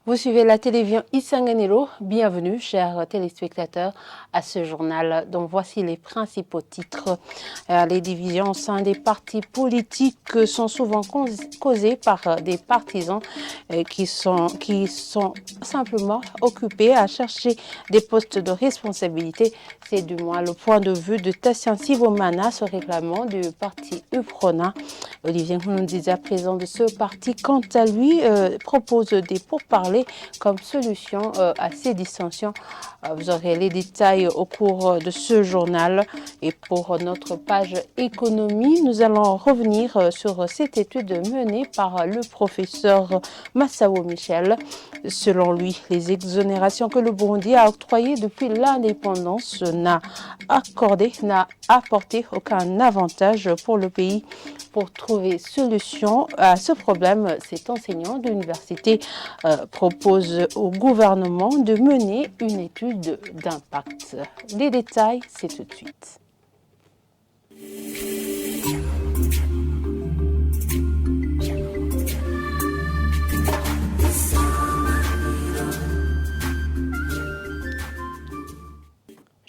Vous suivez la télévision Isanganiro. Bienvenue, chers téléspectateurs, à ce journal dont voici les principaux titres. Les divisions au sein des partis politiques sont souvent causées par des partisans qui sont simplement occupés à chercher des postes de responsabilité. C'est du moins le point de vue de Tassian Sibomana, ce réclamant du parti UPRONA. Olivier Nkurunziza, président de ce parti, quant à lui, propose des pourparlers comme solution à ces dissensions. Vous aurez les détails au cours de ce journal. Et pour notre page économie, nous allons revenir sur cette étude menée par le professeur Massawo Michel. Selon lui, les exonérations que le Burundi a octroyées depuis l'indépendance n'a apporté aucun avantage pour le pays. Pour trouver solution à ce problème, cet enseignant de l'université propose au gouvernement de mener une étude d'impact. Les détails, c'est tout de suite.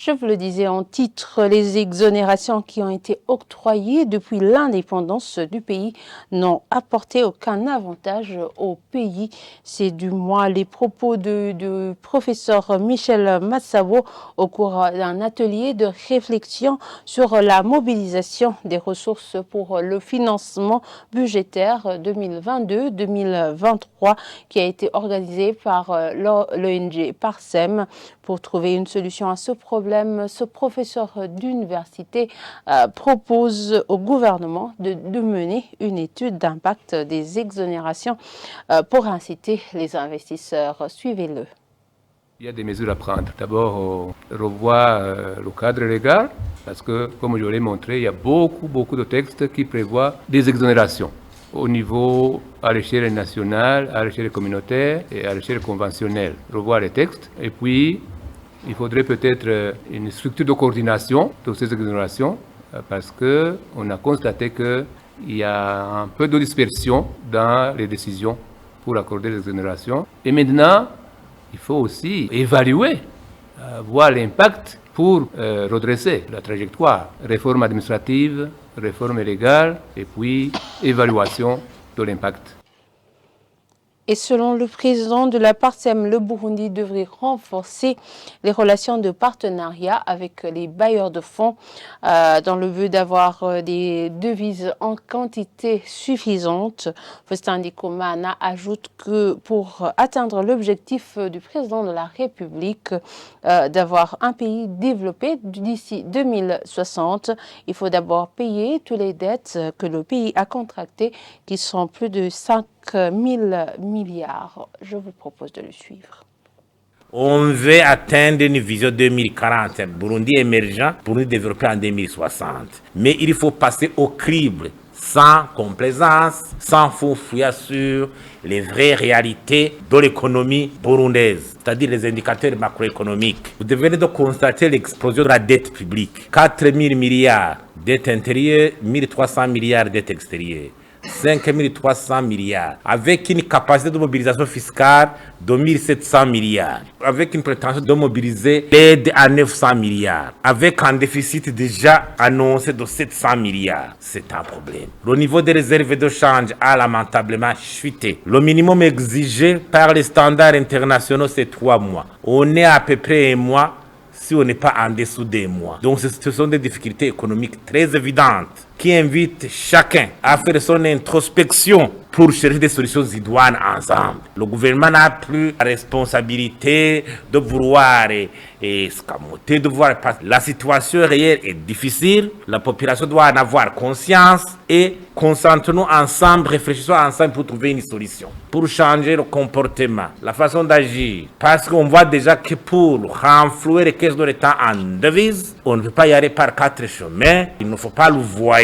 Je vous le disais en titre, les exonérations qui ont été octroyées depuis l'indépendance du pays n'ont apporté aucun avantage au pays. C'est du moins les propos du professeur Michel Massawo au cours d'un atelier de réflexion sur la mobilisation des ressources pour le financement budgétaire 2022-2023 qui a été organisé par l'ONG Parsem. Pour trouver une solution à ce problème, ce professeur d'université propose au gouvernement de mener une étude d'impact des exonérations pour inciter les investisseurs. Suivez-le. Il y a des mesures à prendre. D'abord, revoir le cadre légal, parce que, comme je l'ai montré, il y a beaucoup de textes qui prévoient des exonérations au niveau à l'échelle nationale, à l'échelle communautaire et à l'échelle conventionnelle. Revoir les textes. Et puis, il faudrait peut-être une structure de coordination de ces exonérations parce qu'on a constaté qu'il y a un peu de dispersion dans les décisions pour accorder les exonérations. Et maintenant, il faut aussi évaluer, voir l'impact pour redresser la trajectoire. Réforme administrative, réforme légale et puis évaluation de l'impact. Et selon le président de la Parsem, le Burundi devrait renforcer les relations de partenariat avec les bailleurs de fonds dans le but d'avoir des devises en quantité suffisante. Faustin Ndikumana ajoute que pour atteindre l'objectif du président de la République d'avoir un pays développé d'ici 2060, il faut d'abord payer toutes les dettes que le pays a contractées, qui sont plus de 5 000 milliards. Je vous propose de le suivre. On veut atteindre une vision 2040, Burundi émergent, Burundi développé en 2060. Mais il faut passer au crible, sans complaisance, sans faux fouillis sur les vraies réalités de l'économie burundaise, c'est-à-dire les indicateurs macroéconomiques. Vous devez donc constater l'explosion de la dette publique. 4 000 milliards dette intérieure, 1 300 milliards dette extérieure. 5 300 milliards, avec une capacité de mobilisation fiscale de 1 700 milliards, avec une prétention de mobiliser l'aide à 900 milliards, avec un déficit déjà annoncé de 700 milliards. C'est un problème. Le niveau des réserves de change a lamentablement chuté. Le minimum exigé par les standards internationaux, c'est 3 mois. On est à peu près 1 mois si on n'est pas en dessous des mois. Donc ce sont des difficultés économiques très évidentes qui invitent chacun à faire son introspection pour chercher des solutions idoines ensemble. Le gouvernement n'a plus la responsabilité de vouloir escamoter, de voir la situation réelle est difficile. La population doit en avoir conscience et concentrons-nous ensemble, réfléchissons ensemble pour trouver une solution, pour changer le comportement, la façon d'agir. Parce qu'on voit déjà que pour renflouer les caisses de l'État en devises, on ne peut pas y aller par 4 chemins. Il ne faut pas le voir.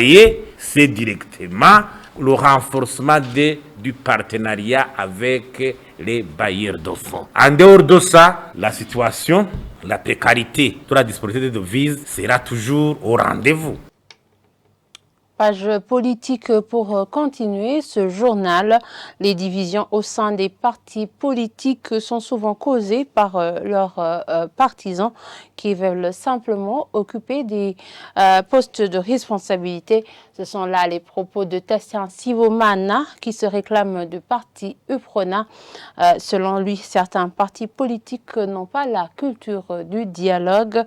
C'est directement le renforcement du partenariat avec les bailleurs de fonds. En dehors de ça, la situation, la précarité de la disponibilité de devises sera toujours au rendez-vous. Page politique pour continuer ce journal. Les divisions au sein des partis politiques sont souvent causées par leurs partisans qui veulent simplement occuper des postes de responsabilité. Ce sont là les propos de Tassien Sibomana qui se réclame du parti UPRONA. Selon lui, certains partis politiques n'ont pas la culture du dialogue,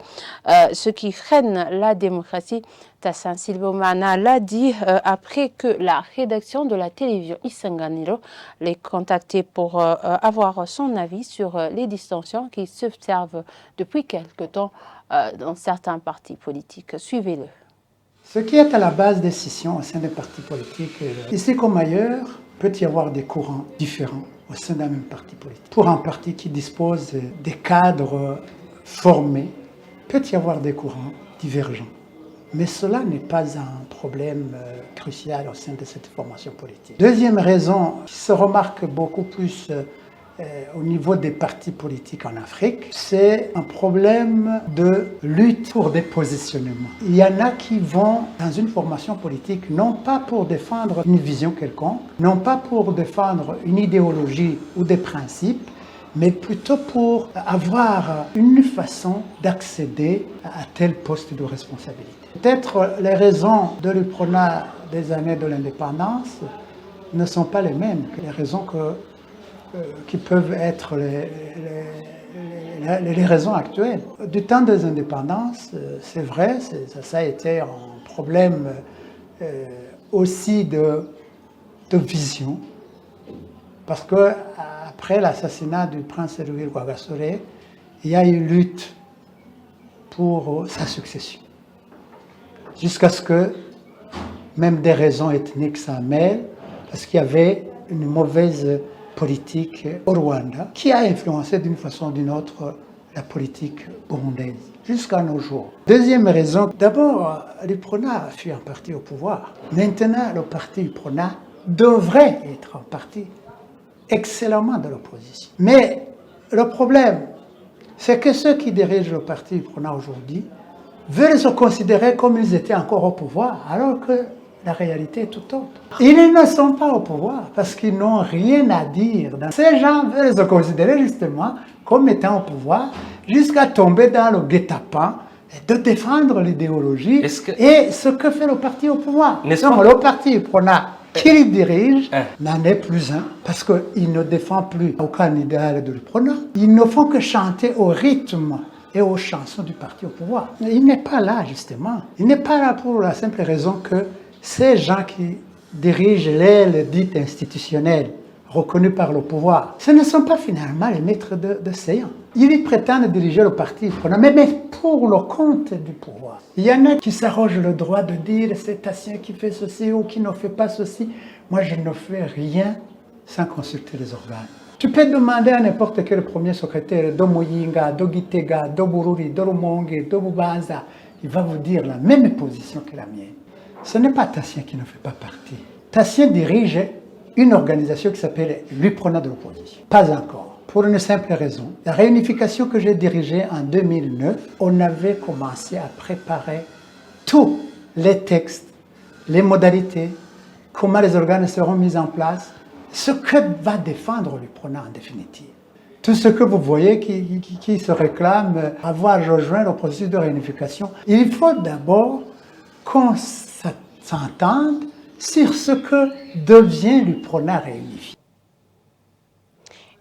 ce qui freine la démocratie. Tassien Sibomana l'a dit après que la rédaction de la télévision Isanganiro l'ait contacté pour avoir son avis sur les distensions qui s'observent depuis quelque temps dans certains partis politiques. Suivez-le. Ce qui est à la base des scissions au sein des partis politiques, ici comme ailleurs, peut y avoir des courants différents au sein d'un même parti politique. Pour un parti qui dispose des cadres formés, peut y avoir des courants divergents. Mais cela n'est pas un problème crucial au sein de cette formation politique. Deuxième raison qui se remarque beaucoup plus au niveau des partis politiques en Afrique, c'est un problème de lutte pour des positionnements. Il y en a qui vont dans une formation politique non pas pour défendre une vision quelconque, non pas pour défendre une idéologie ou des principes, mais plutôt pour avoir une façon d'accéder à tel poste de responsabilité. Peut-être les raisons de l'UPRONA des années de l'indépendance ne sont pas les mêmes que les raisons qui peuvent être les raisons actuelles. Du temps des indépendances, c'est vrai, ça a été un problème aussi de vision, parce que après l'assassinat du prince Louis Rwagasore, il y a eu lutte pour sa succession. Jusqu'à ce que même des raisons ethniques s'en mêlent, parce qu'il y avait une mauvaise politique au Rwanda qui a influencé d'une façon ou d'une autre la politique burundaise jusqu'à nos jours. Deuxième raison, d'abord, l'UPRONA fut un parti au pouvoir. Maintenant, le parti UPRONA devrait être un parti excellemment de l'opposition. Mais le problème, c'est que ceux qui dirigent le parti UPRONA aujourd'hui veulent se considérer comme ils étaient encore au pouvoir, alors que la réalité est tout autre. Ils ne sont pas au pouvoir parce qu'ils n'ont rien à dire. Ces gens veulent se considérer justement comme étant au pouvoir jusqu'à tomber dans le guet-apens de défendre l'idéologie et ce que fait le parti au pouvoir. Le parti UPRONA qu'il dirige n'en est plus un parce qu'il ne défend plus aucun idéal de l'UPRONA. Ils ne font que chanter au rythme et aux chansons du parti au pouvoir. Il n'est pas là, justement. Il n'est pas là pour la simple raison que ces gens qui dirigent l'aile dite institutionnelle, reconnue par le pouvoir, ce ne sont pas finalement les maîtres de séance. Ils prétendent diriger le parti, mais pour le compte du pouvoir. Il y en a qui s'arrogent le droit de dire c'est Tassien qui fait ceci ou qui ne fait pas ceci. Moi, je ne fais rien sans consulter les organes. Tu peux demander à n'importe quel premier secrétaire de Muyinga, de Gitega, de Bururi, de Rumonge, de Bubanza, il va vous dire la même position que la mienne. Ce n'est pas Tassien qui ne fait pas partie. Tassien dirige une organisation qui s'appelle l'UPRONA de l'opposition. Pas encore. Pour une simple raison. La réunification que j'ai dirigée en 2009, on avait commencé à préparer tous les textes, les modalités, comment les organes seront mis en place, ce que va défendre l'UPRONA en définitive. Tout ce que vous voyez qui se réclame avoir rejoint le processus de réunification, il faut d'abord qu'on s'entende sur ce que devient l'UPRONA réunifié.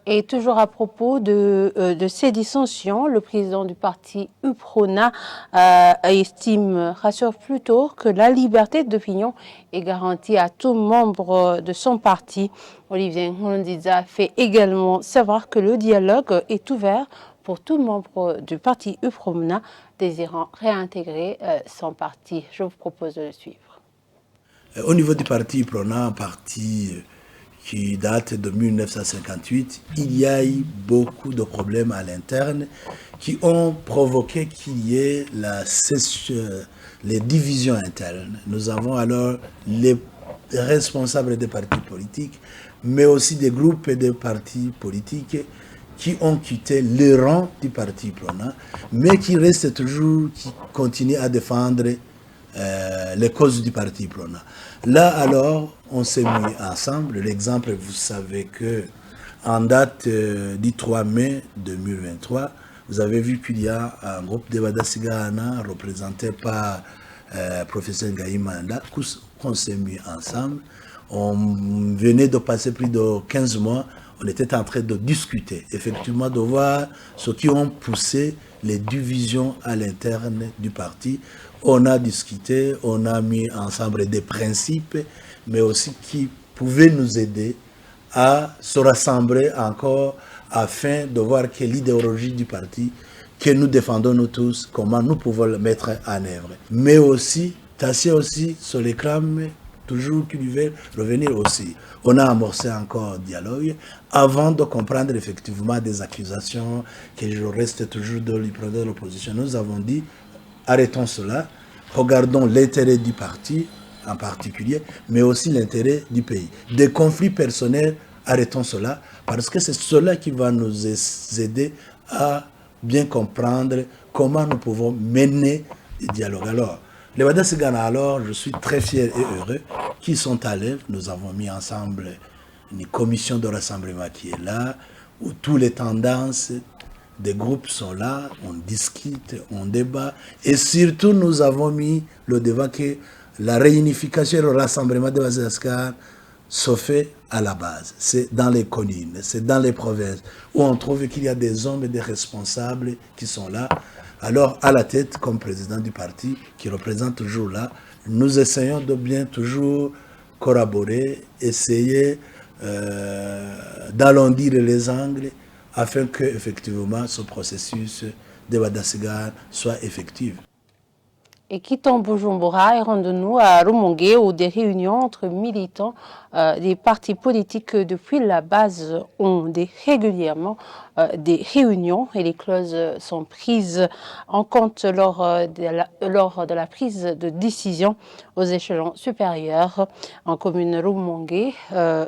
Et toujours à propos de ces dissensions, le président du parti UPRONA rassure plutôt que la liberté d'opinion est garantie à tout membre de son parti. Olivier Nkurunziza fait également savoir que le dialogue est ouvert pour tout membre du parti UPRONA désirant réintégrer son parti. Je vous propose de le suivre. Au niveau du parti UPRONA, un parti qui date de 1958, il y a eu beaucoup de problèmes à l'interne qui ont provoqué qu'il y ait les divisions internes. Nous avons alors les responsables des partis politiques, mais aussi des groupes et des partis politiques qui ont quitté le rang du parti UPRONA, mais qui restent toujours, qui continuent à défendre les causes du parti Prona. Là, alors, on s'est mis ensemble. L'exemple, vous savez que en date du 3 mai 2023, vous avez vu qu'il y a un groupe de Wadasigana représenté par professeur Ngaï Manda, qu'on s'est mis ensemble. On venait de passer plus de 15 mois, on était en train de discuter, effectivement, de voir ce qui ont poussé les divisions à l'interne du parti. On a discuté, on a mis ensemble des principes, mais aussi qui pouvaient nous aider à se rassembler encore afin de voir que l'idéologie du parti que nous défendons nous tous, comment nous pouvons le mettre en œuvre. Mais aussi, tasser aussi sur les crânes, toujours qu'ils veulent revenir aussi. On a amorcé encore un dialogue avant de comprendre effectivement des accusations que je reste toujours de l'opposition. Nous avons dit, arrêtons cela, regardons l'intérêt du parti en particulier, mais aussi l'intérêt du pays. Des conflits personnels, arrêtons cela, parce que c'est cela qui va nous aider à bien comprendre comment nous pouvons mener le dialogue. Alors, les Wadasigana, alors, je suis très fier et heureux qu'ils sont allés. Nous avons mis ensemble une commission de rassemblement qui est là, où toutes les tendances des groupes sont là, on discute, on débat, et surtout nous avons mis le débat que la réunification et le rassemblement de Wadasigana se fait à la base. C'est dans les collines, c'est dans les provinces, où on trouve qu'il y a des hommes et des responsables qui sont là. Alors, à la tête, comme président du parti, qui représente toujours là, nous essayons de bien toujours collaborer, essayer d'arrondir les angles, afin que, effectivement, ce processus de Wadasigana soit effectif. Et quittons Bujumbura et rendons-nous à Rumongue où des réunions entre militants des partis politiques depuis la base ont régulièrement des réunions et les clauses sont prises en compte lors de la prise de décision aux échelons supérieurs. En commune Rumongue,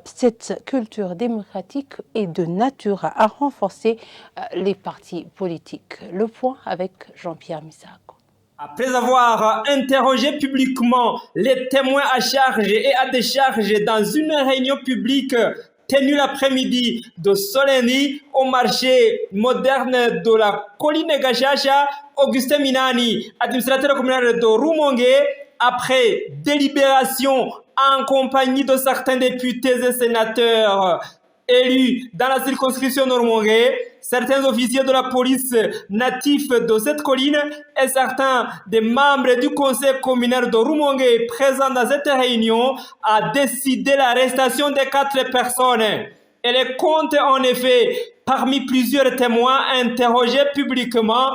cette culture démocratique est de nature à renforcer les partis politiques. Le point avec Jean-Pierre Misago. Après avoir interrogé publiquement les témoins à charge et à décharge dans une réunion publique tenue l'après-midi de Soleni au marché moderne de la colline Gachacha, Augustin Minani, administrateur communal de Rumongue, après délibération en compagnie de certains députés et sénateurs élus dans la circonscription de Rumongue, certains officiers de la police natifs de cette colline et certains des membres du conseil communal de Rumongue présents dans cette réunion a décidé l'arrestation de 4 personnes. Elle compte en effet parmi plusieurs témoins interrogés publiquement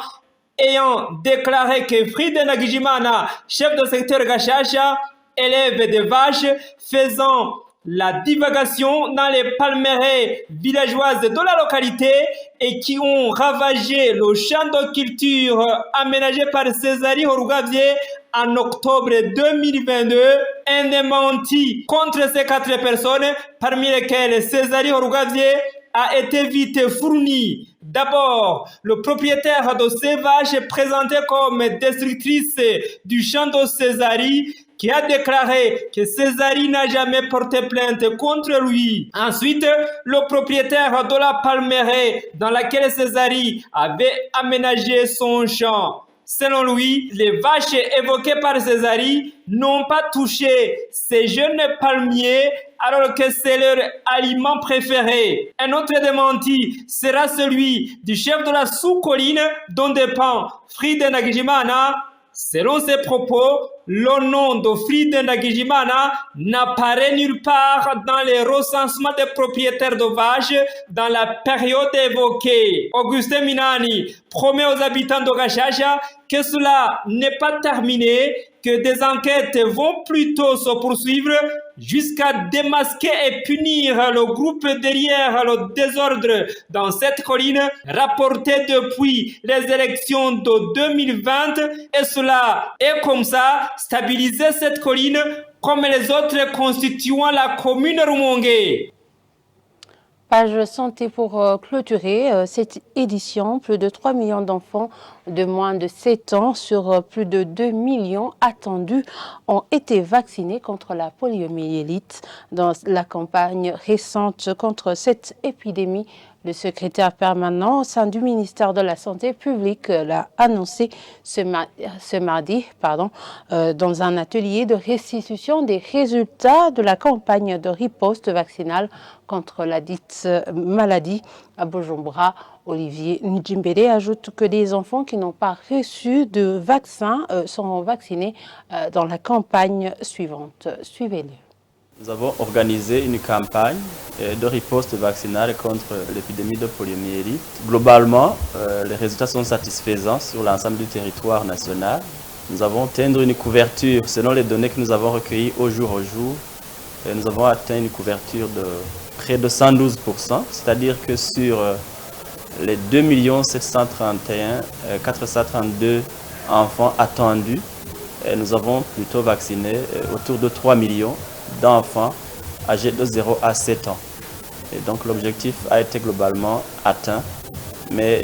ayant déclaré que Fride Nagijimana, chef de secteur Gachacha, élève des vaches faisant la divagation dans les palmeraie villageoises de la localité et qui ont ravagé le champ de culture aménagé par Césari Horugavier en octobre 2022. Un démenti contre ces 4 personnes, parmi lesquelles Césari Horugavier a été vite fourni. D'abord, le propriétaire de ces vaches présenté comme destructrice du champ de Césari, qui a déclaré que Césari n'a jamais porté plainte contre lui. Ensuite, le propriétaire de la palmeraie dans laquelle Césari avait aménagé son champ. Selon lui, les vaches évoquées par Césari n'ont pas touché ces jeunes palmiers alors que c'est leur aliment préféré. Un autre démenti sera celui du chef de la sous-colline dont dépend Fride Nagijimana. Selon ses propos, le nom de Fride Nagijimana n'apparaît nulle part dans les recensements des propriétaires de vaches dans la période évoquée. Augustin Minani promet aux habitants de Gachacha que cela n'est pas terminé, que des enquêtes vont plutôt se poursuivre jusqu'à démasquer et punir le groupe derrière le désordre dans cette colline rapporté depuis les élections de 2020 et cela est comme ça stabiliser cette colline comme les autres constituant la commune Rumongue. Page santé pour clôturer cette édition. Plus de 3 millions d'enfants de moins de 7 ans sur plus de 2 millions attendus ont été vaccinés contre la poliomyélite dans la campagne récente contre cette épidémie. Le secrétaire permanent au sein du ministère de la Santé publique l'a annoncé ce mardi dans un atelier de restitution des résultats de la campagne de riposte vaccinale contre la dite maladie à Bujumbura. Olivier Njimbere ajoute que les enfants qui n'ont pas reçu de vaccin seront vaccinés dans la campagne suivante. Suivez-le. Nous avons organisé une campagne de riposte vaccinale contre l'épidémie de poliomyélite. Globalement, les résultats sont satisfaisants sur l'ensemble du territoire national. Nous avons atteint une couverture, selon les données que nous avons recueillies au jour, nous avons atteint une couverture de près de 112%, c'est-à-dire que sur les 2 731 432 enfants attendus, nous avons plutôt vacciné autour de 3 millions d'enfants âgés de 0 à 7 ans. Et donc l'objectif a été globalement atteint, mais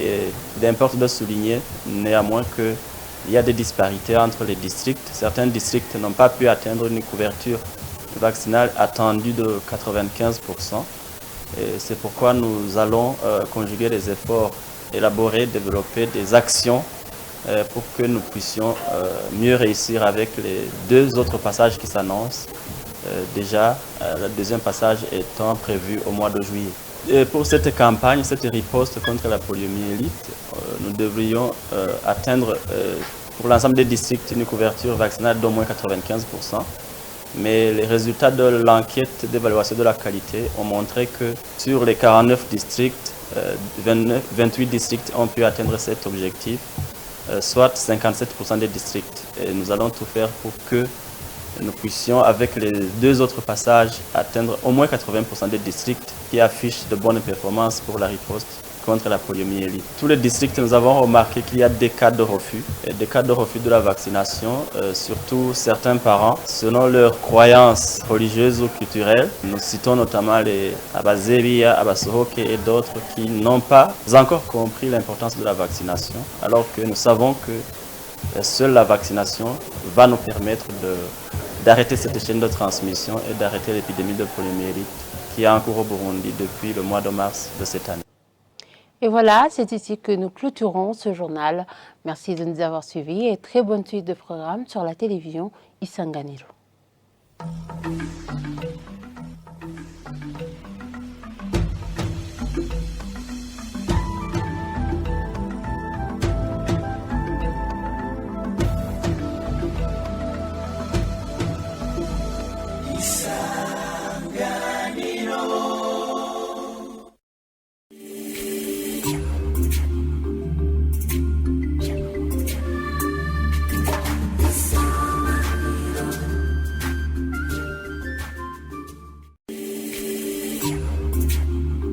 il importe de souligner néanmoins qu'il y a des disparités entre les districts. Certains districts n'ont pas pu atteindre une couverture vaccinale attendue de 95%. Et c'est pourquoi nous allons conjuguer les efforts, élaborer, développer des actions pour que nous puissions mieux réussir avec les 2 autres passages qui s'annoncent. Déjà, le deuxième passage étant prévu au mois de juillet. Et pour cette campagne, cette riposte contre la poliomyélite, nous devrions atteindre pour l'ensemble des districts une couverture vaccinale d'au moins 95%. Mais les résultats de l'enquête d'évaluation de la qualité ont montré que sur les 49 districts, 28 districts ont pu atteindre cet objectif, soit 57% des districts. Et nous allons tout faire pour que nous puissions, avec les 2 autres passages, atteindre au moins 80% des districts qui affichent de bonnes performances pour la riposte contre la poliomyélite. Tous les districts, nous avons remarqué qu'il y a des cas de refus, de la vaccination, surtout certains parents, selon leurs croyances religieuses ou culturelles. Nous citons notamment les Abazeria, Abasohoke et d'autres qui n'ont pas encore compris l'importance de la vaccination, alors que nous savons que seule la vaccination va nous permettre d'arrêter cette chaîne de transmission et d'arrêter l'épidémie de poliomyélite qui est en cours au Burundi depuis le mois de mars de cette année. Et voilà, c'est ici que nous clôturons ce journal. Merci de nous avoir suivis et très bonne suite de programmes sur la télévision Isanganiro.